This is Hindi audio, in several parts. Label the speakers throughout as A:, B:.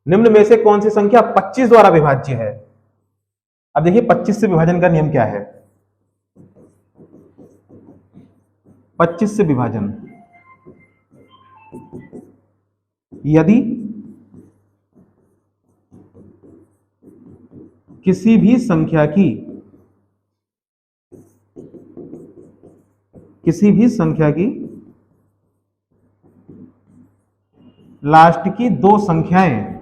A: निम्न में से कौन सी संख्या 25 द्वारा विभाज्य है? अब देखिए 25 से विभाजन का नियम क्या है। 25 से विभाजन, यदि किसी भी संख्या की लास्ट की दो संख्याएं,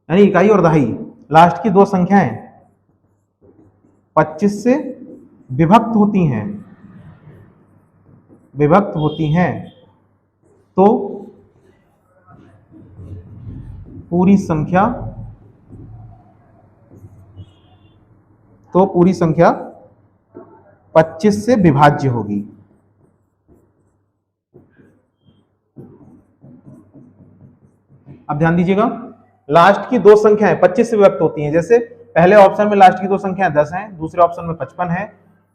A: यानी इकाई और दहाई, लास्ट की दो संख्याएं 25 से विभक्त होती हैं तो पूरी संख्या 25 से विभाज्य होगी। अब ध्यान दीजिएगा, लास्ट की दो संख्याएं 25 से विभक्त होती हैं। जैसे पहले ऑप्शन में लास्ट की दो संख्याएं 10 हैं, दूसरे ऑप्शन में 55 है,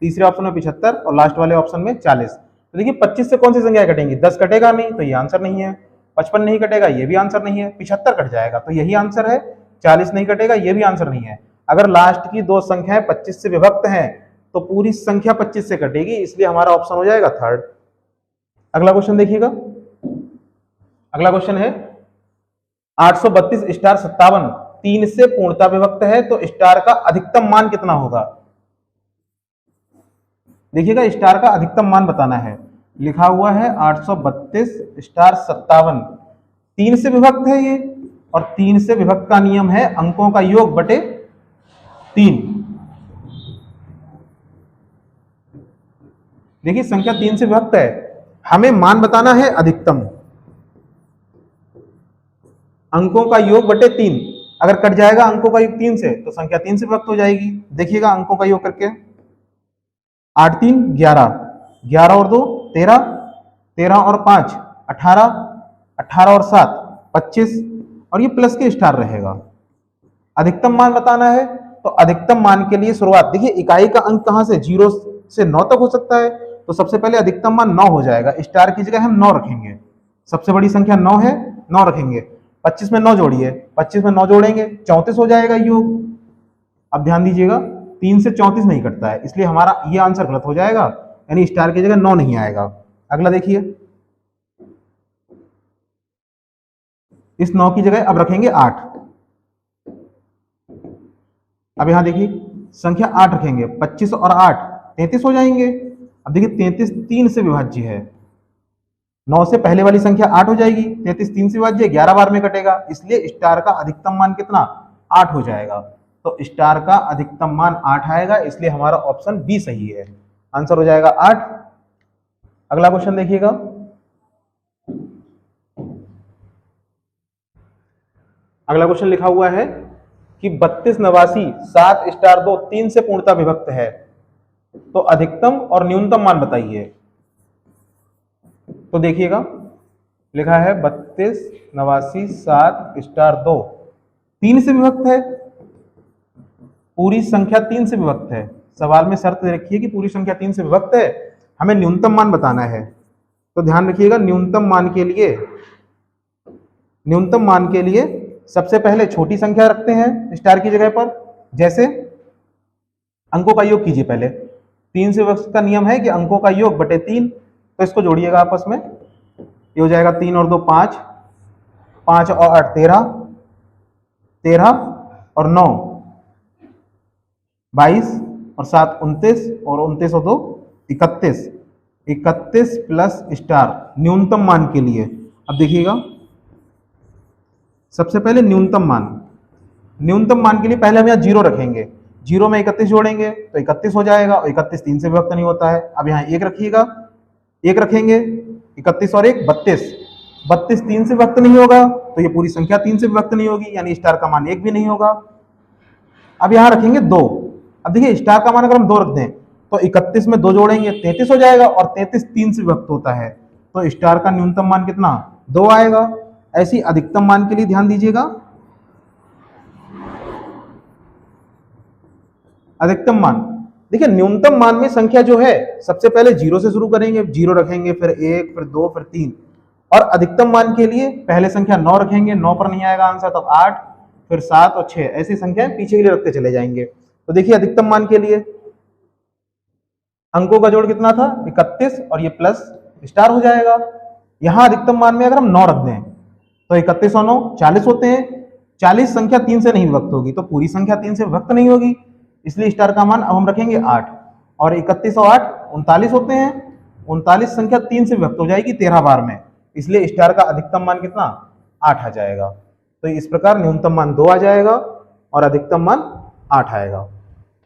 A: तीसरे ऑप्शन में 75 और लास्ट वाले ऑप्शन में 40। तो देखिए 25 से कौन सी संख्या कटेंगी? 10 कटेगा नहीं तो ये आंसर नहीं है, 55 नहीं कटेगा ये भी आंसर नहीं है, 75 कट जाएगा तो यही आंसर है, 40 नहीं कटेगा ये भी आंसर नहीं है। अगर लास्ट की दो संख्याएं 25 से विभक्त हैं तो पूरी संख्या 25 से कटेगी, इसलिए हमारा ऑप्शन हो जाएगा थर्ड। अगला क्वेश्चन देखिएगा, अगला क्वेश्चन है 832 स्टार 57 3 से पूर्णता विभक्त है तो स्टार का अधिकतम मान कितना होगा? देखिएगा स्टार का अधिकतम मान बताना है। लिखा हुआ है 832 स्टार 57, 3 से विभक्त है ये, और 3 से विभक्त का नियम है अंकों का योग बटे 3। देखिए संख्या 3 से विभक्त है, हमें मान बताना है अधिकतम, अंकों का योग बटे 3। अगर कट जाएगा अंकों का योग 3 से तो संख्या 3 से विभक्त हो जाएगी। देखिएगा अंकों का योग करके, 8 3 11, 11 और 2 13, 13 और 5 18, 18 और 7 25, और ये प्लस के स्टार रहेगा। अधिकतम मान बताना है तो अधिकतम मान के लिए शुरुआत, देखिए इकाई का अंक कहां से 0 से 9 तक हो सकता है, तो सबसे पहले अधिकतम मान 9 हो जाएगा। स्टार की जगह हम 9 रखेंगे, सबसे बड़ी संख्या 9 है, 9 रखेंगे। 25 में 9 जोड़िए, 25 में 9 जोड़ेंगे 34 हो जाएगा योग। अब ध्यान दीजिएगा 3 से 34 नहीं कटता है, इसलिए हमारा ये आंसर गलत हो जाएगा, यानी स्टार की जगह 9 नहीं आएगा। अगला देखिए, इस 9 की जगह अब रखेंगे 8। अब यहां देखिए संख्या 8 रखेंगे, 25 और 8 33 हो जाएंगे। अब देखिए 33 3 से विभाज्य है, 9 से पहले वाली संख्या 8 हो जाएगी, 33 3 से विभाज्य 11 बार में कटेगा, इसलिए स्टार का अधिकतम मान कितना? 8 हो जाएगा। तो स्टार का अधिकतम मान 8 आएगा, इसलिए हमारा ऑप्शन बी सही है, आंसर हो जाएगा 8। अगला क्वेश्चन देखिएगा, अगला क्वेश्चन लिखा हुआ है कि 32 89 7 स्टार 2 3 से पूर्णता विभक्त है तो अधिकतम और न्यूनतम मान बताइए। तो देखिएगा लिखा है 32 89 7 स्टार 2 3 से विभक्त है, पूरी संख्या 3 से विभक्त है। सवाल में शर्त रखिए कि पूरी संख्या 3 से विभक्त है, हमें न्यूनतम मान बताना है। तो ध्यान रखिएगा न्यूनतम मान के लिए सबसे पहले छोटी संख्या रखते हैं स्टार की जगह पर। जैसे अंकों का योग कीजिए, पहले 3 से विभक्त का नियम है कि अंकों का योग बटे 3, तो इसको जोड़िएगा आपस में, ये हो जाएगा 3 और 2 5, 5 और 8 13, 13 और 9 22 और 7 29 और 29 और 2 31, 31 प्लस स्टार न्यूनतम मान के लिए। अब देखिएगा सबसे पहले न्यूनतम मान के लिए पहले हम यहाँ 0 रखेंगे, 0 में 31 जोड़ेंगे तो 31 हो जाएगा, और 31 3 से विभक्त नहीं होता है। अब यहाँ 1 रखिएगा, 1 रखेंगे, 31 और 1 32, 32 3 से विभक्त नहीं होगा तो ये पूरी संख्या 3 से विभक्त नहीं होगी, यानी स्टार का मान 1 भी नहीं होगा। अब यहाँ रखेंगे 2। अब देखिए स्टार का मान अगर हम 2 रख दें तो 31 में 2 जोड़ेंगे 33 हो जाएगा, और 33 3 से विभक्त होता है, तो स्टार का न्यूनतम मान कितना? 2 आएगा। ऐसी अधिकतम मान के लिए ध्यान दीजिएगा, अधिकतम मान देखिए न्यूनतम मान में संख्या जो है सबसे पहले 0 से शुरू करेंगे, 0 रखेंगे, फिर 1, फिर 2, फिर 3, और अधिकतम मान के लिए पहले संख्या 9 रखेंगे, 9 पर नहीं आएगा आंसर, तब 8, फिर 7 और 6, ऐसी संख्याएं पीछे के लिए रखते चले जाएंगे। तो देखिए अधिकतम मान के लिए अंकों का जोड़ कितना था 31 और ये प्लस स्टार हो जाएगा। यहां अधिकतम मान में अगर हम 9 रख दें तो 31 और 9 40 होते हैं। 40 संख्या 3 से नहीं विभक्त होगी तो पूरी संख्या 3 से विभक्त नहीं होगी, इसलिए स्टार का मान अब हम रखेंगे 8। और 31 और 8 39 होते हैं। 39 संख्या 3 से विभक्त हो जाएगी 13 बार में, इसलिए स्टार का अधिकतम मान कितना 8 आ जाएगा। तो इस प्रकार न्यूनतम मान 2 आ जाएगा और अधिकतम मान 8 आएगा।